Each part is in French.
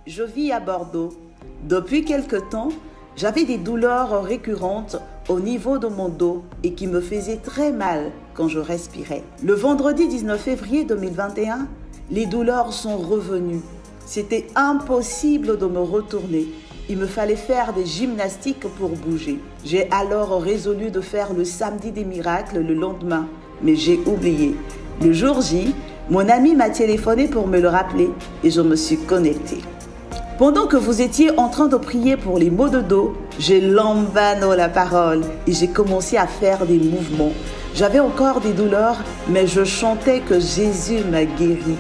Je vis à Bordeaux. Depuis quelque temps, j'avais des douleurs récurrentes au niveau de mon dos et qui me faisaient très mal quand je respirais. Le vendredi 19 février 2021, les douleurs sont revenues. C'était impossible de me retourner. Il me fallait faire des gymnastiques pour bouger. J'ai alors résolu de faire le samedi des miracles le lendemain, mais j'ai oublié. Le jour J, mon ami m'a téléphoné pour me le rappeler et je me suis connectée. Pendant que vous étiez en train de prier pour les maux de dos, j'ai lambano la parole et j'ai commencé à faire des mouvements. J'avais encore des douleurs, mais je chantais que Jésus m'a guéri.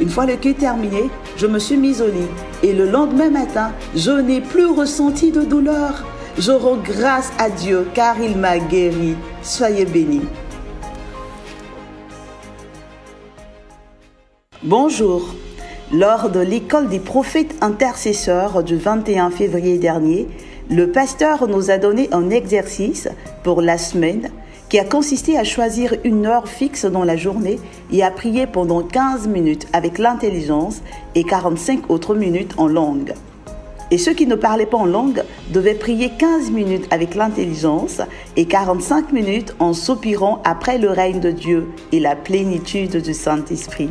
Une fois le culte terminé, je me suis mise au lit et le lendemain matin, je n'ai plus ressenti de douleur. Je rends grâce à Dieu car il m'a guéri. Soyez bénis. Bonjour. Lors de l'école des prophètes intercesseurs du 21 février dernier, le pasteur nous a donné un exercice pour la semaine qui a consisté à choisir une heure fixe dans la journée et à prier pendant 15 minutes avec l'intelligence et 45 autres minutes en langue. Et ceux qui ne parlaient pas en langue devaient prier 15 minutes avec l'intelligence et 45 minutes en soupirant après le règne de Dieu et la plénitude du Saint-Esprit.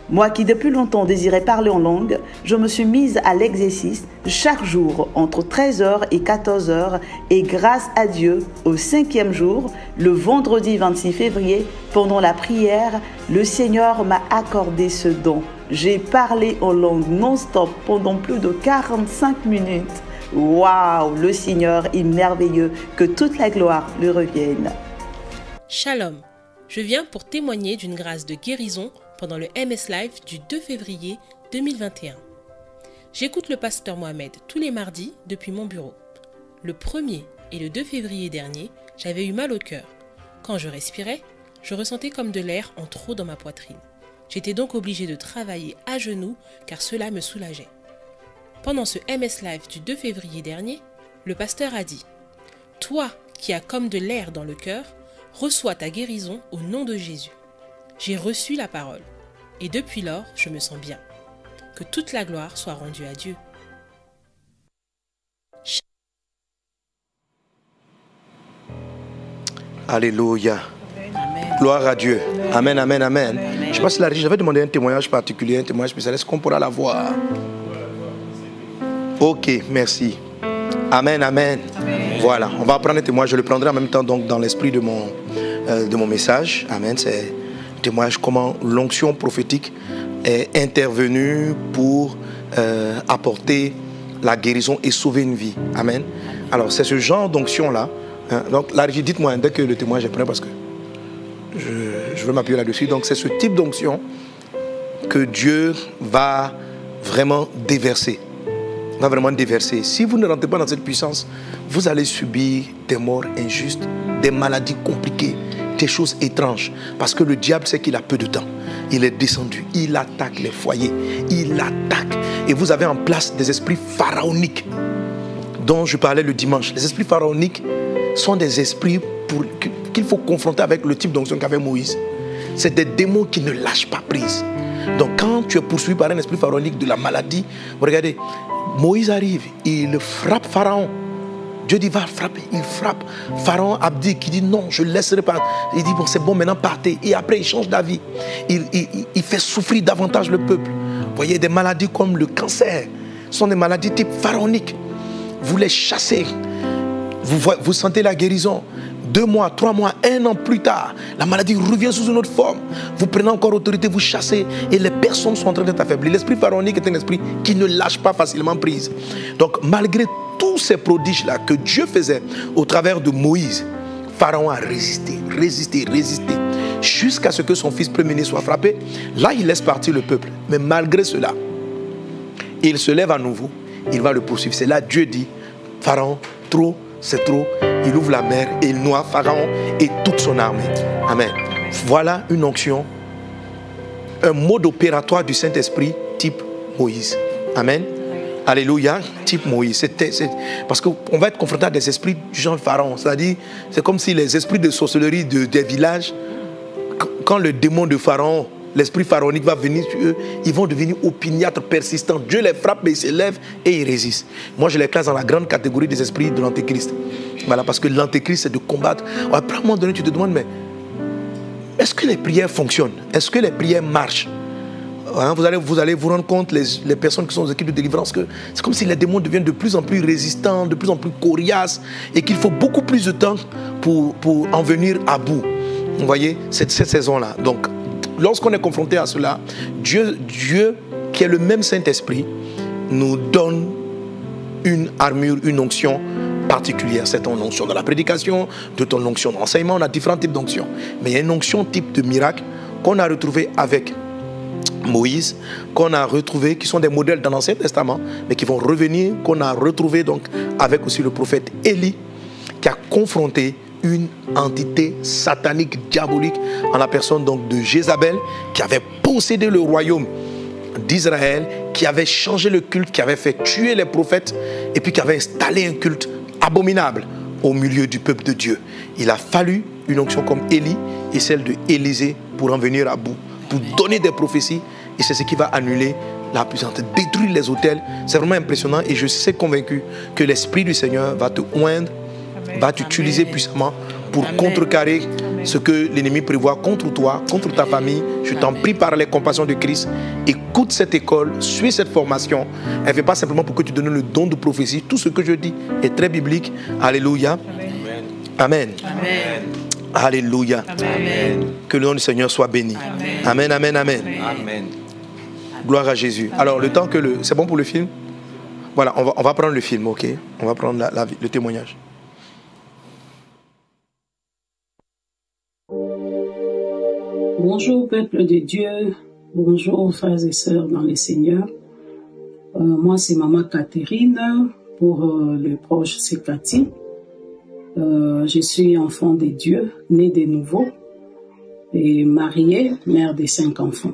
Moi qui depuis longtemps désirais parler en langue, je me suis mise à l'exercice chaque jour entre 13h et 14h et grâce à Dieu, au 5e jour, le vendredi 26 février, pendant la prière, le Seigneur m'a accordé ce don. J'ai parlé en langue non-stop pendant plus de 45 minutes. Waouh, le Seigneur est merveilleux, que toute la gloire lui revienne. Shalom, je viens pour témoigner d'une grâce de guérison pendant le MS Live du 2 février 2021. J'écoute le pasteur Mohamed tous les mardis depuis mon bureau. Le 1er et le 2 février dernier, j'avais eu mal au cœur. Quand je respirais, je ressentais comme de l'air en trop dans ma poitrine. J'étais donc obligée de travailler à genoux car cela me soulageait. Pendant ce MS Live du 2 février dernier, le pasteur a dit « Toi qui as comme de l'air dans le cœur, reçois ta guérison au nom de Jésus. » J'ai reçu la parole et depuis lors, je me sens bien. Que toute la gloire soit rendue à Dieu. Alléluia. Amen. Gloire à Dieu. Amen, amen, amen. Je ne sais pas si j'avais demandé un témoignage particulier, un témoignage spécial. Est-ce qu'on pourra l'avoir? Ok, merci. Amen, amen. Voilà, on va prendre un témoignage. Je le prendrai en même temps donc, dans l'esprit de mon message. Amen, c'est témoignage comment l'onction prophétique est intervenue pour apporter la guérison et sauver une vie. Amen. Alors c'est ce genre d'onction-là. Hein, donc là, dites-moi dès que le témoignage est prêt parce que je veux m'appuyer là-dessus. Donc c'est ce type d'onction que Dieu va vraiment déverser. Va vraiment déverser. Si vous ne rentrez pas dans cette puissance, vous allez subir des morts injustes, des maladies compliquées, des choses étranges, parce que le diable sait qu'il a peu de temps. Il est descendu, il attaque les foyers, il attaque. Et vous avez en place des esprits pharaoniques dont je parlais le dimanche. Les esprits pharaoniques sont des esprits qu'il faut confronter avec le type d'onction qu'avait Moïse. C'est des démons qui ne lâchent pas prise. Donc quand tu es poursuivi par un esprit pharaonique de la maladie, regardez, Moïse arrive, il frappe Pharaon. Dieu dit va frapper, il frappe. Pharaon abdique, il dit non, je ne laisserai pas. Il dit bon c'est bon, maintenant partez. Et après il change d'avis. Il fait souffrir davantage le peuple. Vous voyez, des maladies comme le cancer sont des maladies type pharaonique. Vous les chassez, vous sentez la guérison. 2 mois, 3 mois, 1 an plus tard, la maladie revient sous une autre forme. Vous prenez encore autorité, vous chassez et les personnes sont en train d'être affaiblies. L'esprit pharaonique est un esprit qui ne lâche pas facilement prise. Donc malgré tous ces prodiges-là que Dieu faisait au travers de Moïse, Pharaon a résisté, jusqu'à ce que son fils premier-né soit frappé. Là, il laisse partir le peuple. Mais malgré cela, il se lève à nouveau, il va le poursuivre. C'est là Dieu dit, Pharaon, trop, c'est trop. Il ouvre la mer et il noie Pharaon et toute son armée. Amen. Voilà une onction, un mode opératoire du Saint-Esprit type Moïse. Amen. Alléluia, type Moïse. Parce qu'on va être confronté à des esprits du genre Pharaon. C'est-à-dire, c'est comme si les esprits de sorcellerie des villages, quand le démon de Pharaon l'esprit pharaonique va venir sur eux. Ils vont devenir opiniâtres, persistants. Dieu les frappe, mais ils se lèvent et ils résistent. Moi, je les classe dans la grande catégorie des esprits de l'antéchrist. Voilà, parce que l'antéchrist, c'est de combattre. Après, à un moment donné, tu te demandes, mais est-ce que les prières fonctionnent? Est-ce que les prières marchent? Vous allez vous rendre compte, les personnes qui sont aux équipes de délivrance, que c'est comme si les démons deviennent de plus en plus résistants, de plus en plus coriaces, et qu'il faut beaucoup plus de temps pour en venir à bout. Vous voyez, cette saison-là. Donc, lorsqu'on est confronté à cela, Dieu, qui est le même Saint-Esprit, nous donne une armure, une onction particulière. C'est ton onction de la prédication, de ton onction d'enseignement. On a différents types d'onctions. Mais il y a une onction type de miracle qu'on a retrouvé avec Moïse, qu'on a retrouvé, qui sont des modèles dans l'Ancien Testament, mais qui vont revenir, qu'on a retrouvé donc avec aussi le prophète Élie, qui a confronté une entité satanique, diabolique, en la personne donc de Jézabel, qui avait possédé le royaume d'Israël, qui avait changé le culte, qui avait fait tuer les prophètes, et puis qui avait installé un culte abominable au milieu du peuple de Dieu. Il a fallu une onction comme Élie et celle de Élisée pour en venir à bout, pour donner des prophéties, et c'est ce qui va annuler la puissance, détruire les autels. C'est vraiment impressionnant, et je suis convaincu que l'Esprit du Seigneur va te oindre, va t'utiliser puissamment pour contrecarrer ce que l'ennemi prévoit contre toi, contre ta famille. Je t'en prie par les compassions de Christ, écoute cette école, suis cette formation. Elle ne fait pas simplement pour que tu donnes le don de prophétie. Tout ce que je dis est très biblique. Alléluia. Amen. Amen. Alléluia. Amen. Que le nom du Seigneur soit béni. Amen, amen, amen. Amen. Gloire à Jésus. Alors, le temps que c'est bon pour le film? Voilà, on va prendre le film, ok? On va prendre le témoignage. Bonjour peuple de Dieu, bonjour frères et sœurs dans le Seigneur. Moi c'est Maman Catherine, pour les proches c'est Cathy. Je suis enfant de Dieu, née de nouveau et mariée, mère de 5 enfants.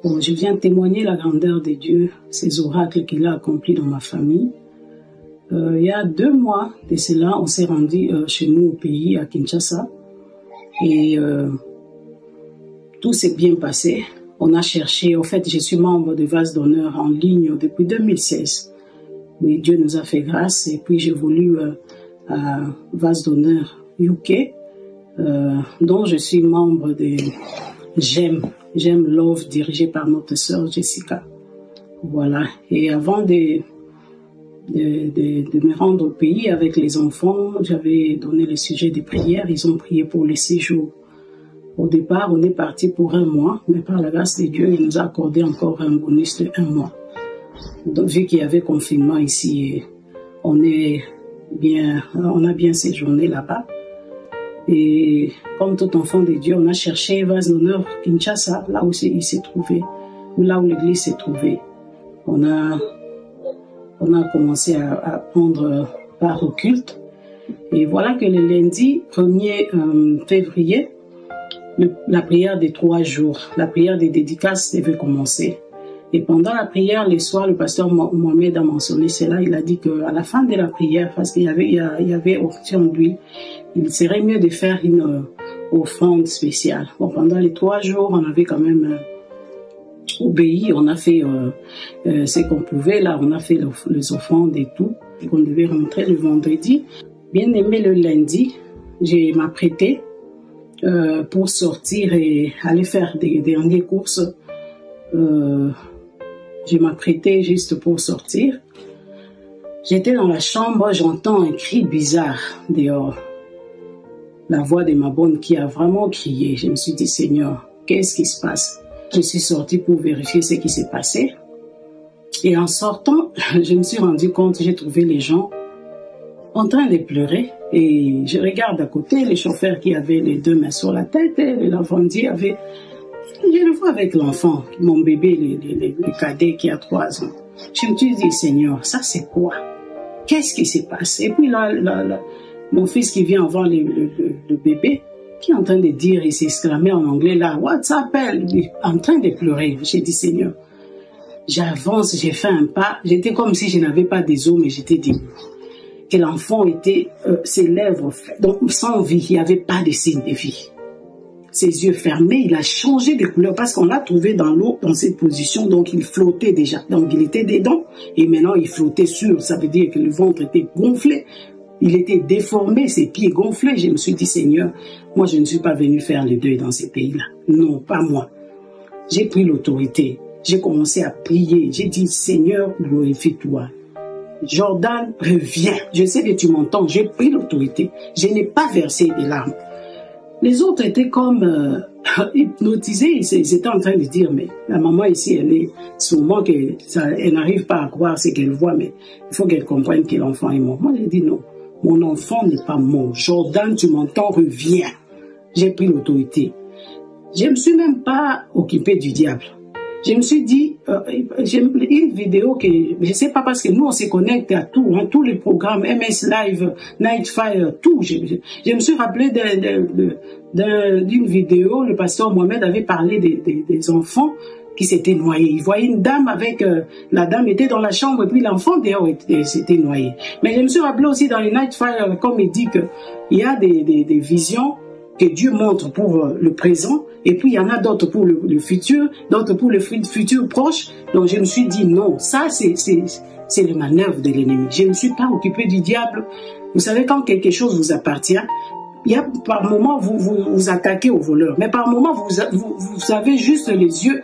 Bon, je viens témoigner la grandeur de Dieu, ces oracles qu'il a accomplis dans ma famille. Il y a 2 mois de cela, on s'est rendu chez nous au pays, à Kinshasa, et tout s'est bien passé. On a cherché, en fait, je suis membre de Vase d'honneur en ligne depuis 2016. Oui, Dieu nous a fait grâce, et puis j'évolue à Vase d'honneur UK, dont je suis membre de J'aime Love, dirigé par notre sœur Jessica. Voilà. Et avant de me rendre au pays avec les enfants, j'avais donné le sujet des prières. Ils ont prié pour les séjours. Au départ, on est parti pour 1 mois, mais par la grâce de Dieu, il nous a accordé encore un bonus de 1 mois. Donc, vu qu'il y avait confinement ici, on a bien séjourné là-bas. Et comme tout enfant de Dieu, on a cherché Vase d'honneur Kinshasa, là où il s'est trouvé, ou là où l'église s'est trouvée. On a commencé à prendre part au culte. Et voilà que le lundi 1er février, la prière des 3 jours, la prière des dédicaces devait commencer. Et pendant la prière, le soir, le pasteur Mohamed a mentionné cela. Il a dit qu'à la fin de la prière, parce qu'il y avait option d'huile, il serait mieux de faire une offrande spéciale. Bon, pendant les 3 jours, on avait quand même obéi. On a fait ce qu'on pouvait. Là, on a fait les offrandes et tout. On devait rentrer le vendredi. Bien aimé le lundi, j'ai m'apprêté pour sortir et aller faire des dernières courses. Je m'apprêtais juste pour sortir. J'étais dans la chambre, j'entends un cri bizarre dehors. La voix de ma bonne qui a vraiment crié. Je me suis dit, Seigneur, qu'est-ce qui se passe? Je suis sortie pour vérifier ce qui s'est passé. Et en sortant, je me suis rendu compte, j'ai trouvé les gens en train de pleurer. Et je regarde à côté, le chauffeur qui avait les 2 mains sur la tête, et l'enfantier avait... Je le vois avec l'enfant, mon bébé, le cadet qui a 3 ans. Je me suis dit, Seigneur, ça c'est quoi? Qu'est-ce qui s'est passé? Et puis là, mon fils qui vient voir le bébé, qui est en train de dire, il s'est exclamé en anglais là, what's up, en train de pleurer. J'ai dit, Seigneur, j'avance, j'ai fait un pas, j'étais comme si je n'avais pas des os, mais j'étais debout. Que l'enfant était, ses lèvres, donc sans vie, il n'y avait pas de signe de vie. ses yeux fermés, il a changé de couleur parce qu'on l'a trouvé dans l'eau, dans cette position, donc il flottait déjà. Donc il était dedans et maintenant il flottait sur, ça veut dire que le ventre était gonflé, il était déformé, ses pieds gonflés. Je me suis dit, Seigneur, moi je ne suis pas venu faire le deuil dans ces pays-là. Non, pas moi. J'ai pris l'autorité, j'ai commencé à prier, j'ai dit, Seigneur, glorifie-toi. Jordan, reviens. Je sais que tu m'entends, j'ai pris l'autorité. Je n'ai pas versé des larmes. Les autres étaient comme hypnotisés, ils étaient en train de dire, mais la maman ici, elle est sûrement elle n'arrive pas à croire ce qu'elle voit, mais il faut qu'elle comprenne que l'enfant est mort. Moi, j'ai dit non, mon enfant n'est pas mort. Jordan, tu m'entends, reviens. J'ai pris l'autorité. Je ne me suis même pas occupé du diable. Je me suis dit, j'ai une vidéo que, je ne sais pas parce que nous on se connecte à tout, hein, tous les programmes, MS Live, Nightfire, tout. Je me suis rappelé d'une vidéo, le pasteur Mohamed avait parlé des enfants qui s'étaient noyés. Il voyait une dame avec, la dame était dans la chambre et puis l'enfant dehors s'était noyé. Mais je me suis rappelé aussi dans les Nightfire, comme il dit qu'il y a des visions que Dieu montre pour le présent, et puis il y en a d'autres pour le futur, d'autres pour le futur proche. Donc je me suis dit non, ça c'est le manœuvre de l'ennemi. Je ne me suis pas occupé du diable. Vous savez, quand quelque chose vous appartient, il y a par moment vous attaquez au voleur, mais par moment vous avez juste les yeux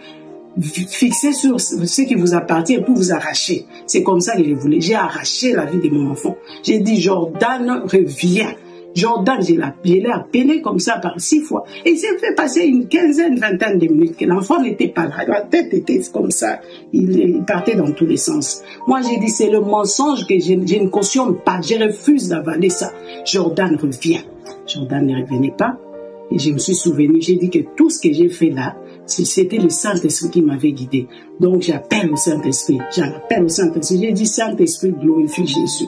fixés sur ce qui vous appartient pour vous arracher. C'est comme ça que je voulais. J'ai arraché la vie de mon enfant. J'ai dit, Jordan, reviens. Jordan, je l'ai appelé comme ça par 6 fois. Et il s'est fait passer une quinzaine, vingtaine de minutes que l'enfant n'était pas là. La tête était comme ça. Il partait dans tous les sens. Moi, j'ai dit, c'est le mensonge que je ne cautionne pas. Je refuse d'avaler ça. Jordan, reviens. Jordan ne revenait pas. Et je me suis souvenu, j'ai dit que tout ce que j'ai fait là, c'était le Saint-Esprit qui m'avait guidé. Donc, j'appelle au Saint-Esprit. J'appelle au Saint-Esprit. J'ai dit, Saint-Esprit, glorifie Jésus.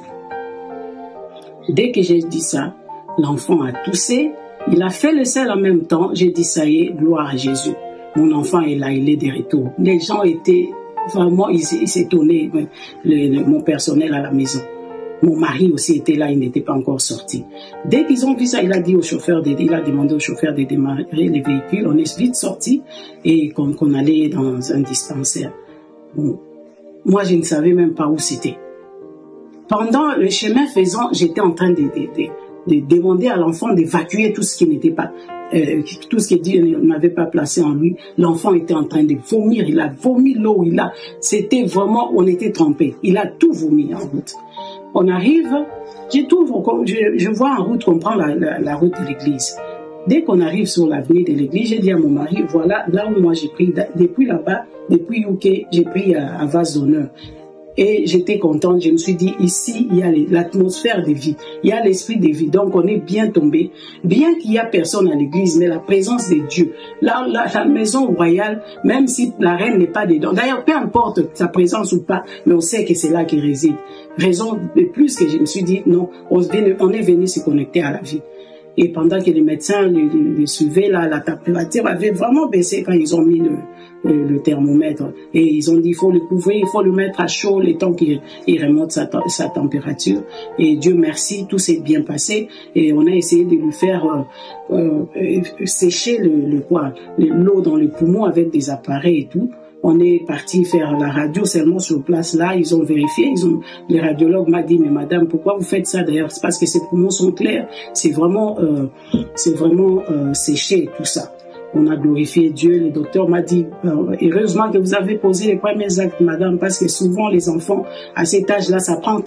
Dès que j'ai dit ça, l'enfant a toussé, il a fait le sel en même temps. J'ai dit, ça y est, gloire à Jésus. Mon enfant est là, il est de retour. Les gens étaient vraiment, ils s'étonnaient, mon personnel à la maison. Mon mari aussi était là, il n'était pas encore sorti. Dès qu'ils ont vu ça, il a demandé au chauffeur de démarrer les véhicules. On est vite sorti et qu'on allait dans un dispensaire. Bon, moi, je ne savais même pas où c'était. Pendant le chemin faisant, j'étais en train de demander à l'enfant d'évacuer tout ce qui n'était pas, tout ce que Dieu n'avait pas placé en lui. L'enfant était en train de vomir, il a vomi l'eau, c'était vraiment, on était trempés. Il a tout vomi en route. On arrive, je vois en route qu'on prend la route de l'église. Dès qu'on arrive sur l'avenue de l'église, j'ai dit à mon mari, voilà, là où moi j'ai pris, depuis là-bas, depuis UK, j'ai pris à vase d'honneur. Et j'étais contente, je me suis dit, ici, il y a l'atmosphère de vie, il y a l'esprit de vie, donc on est bien tombé. Bien qu'il n'y a personne à l'église, mais la présence de Dieu, la maison royale, même si la reine n'est pas dedans, d'ailleurs, peu importe sa présence ou pas, mais on sait que c'est là qu'il réside. Raison de plus que je me suis dit, non, on est venu se connecter à la vie. Et pendant que les médecins le suivaient, la température avait vraiment baissé quand ils ont mis le thermomètre. Et ils ont dit, il faut le couvrir, il faut le mettre à chaud le temps qu'il remonte sa température. Et Dieu merci, tout s'est bien passé. Et on a essayé de lui faire sécher l'eau dans les poumons avec des appareils et tout. On est parti faire la radio seulement sur place. Là, ils ont vérifié. Le radiologue m'a dit, mais madame, pourquoi vous faites ça d'ailleurs? C'est parce que ses poumons sont clairs. C'est vraiment séché tout ça. On a glorifié Dieu. Le docteur m'a dit, heureusement que vous avez posé les premiers actes, madame, parce que souvent les enfants à cet âge-là, ça prend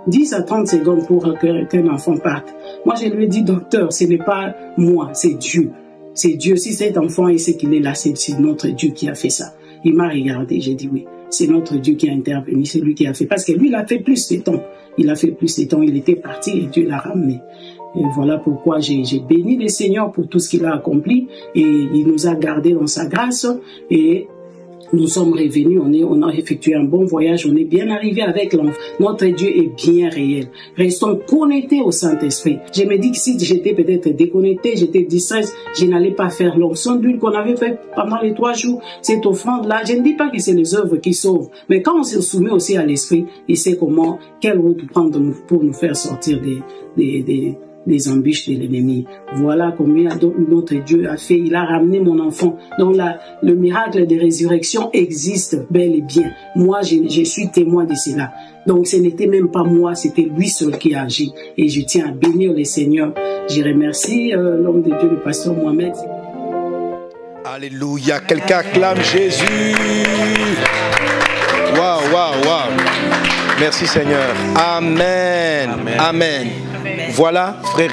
10 à 30 secondes pour qu'un enfant parte. Moi, je lui ai dit, docteur, ce n'est pas moi, c'est Dieu. C'est Dieu. Si cet enfant est ce qu'il est là, c'est notre Dieu qui a fait ça. Il m'a regardé, j'ai dit oui. C'est notre Dieu qui a intervenu, c'est lui qui a fait. Parce que lui, il a fait plus de temps. Il était parti et Dieu l'a ramené. Et voilà pourquoi j'ai béni le Seigneur pour tout ce qu'il a accompli. Et il nous a gardés dans sa grâce. Et nous sommes revenus, on a effectué un bon voyage, on est bien arrivé avec l'enfant. Notre Dieu est bien réel. Restons connectés au Saint-Esprit. Je me dis que si j'étais peut-être déconnecté, j'étais distrait, je n'allais pas faire l'onction d'huile qu'on avait fait pendant les 3 jours. Cette offrande-là, je ne dis pas que c'est les œuvres qui sauvent, mais quand on se soumet aussi à l'Esprit, il sait quelle route prendre pour nous faire sortir des embûches de l'ennemi. Voilà combien notre Dieu a fait. Il a ramené mon enfant. Donc le miracle de résurrection existe bel et bien. Moi, je suis témoin de cela. Donc ce n'était même pas moi, c'était lui seul qui a agi. Et je tiens à bénir le Seigneur. Je remercie l'homme de Dieu, le pasteur Mohamed. Alléluia. Quelqu'un acclame Jésus. Waouh, waouh, waouh. Merci Seigneur. Amen. Amen. Voilà, frère.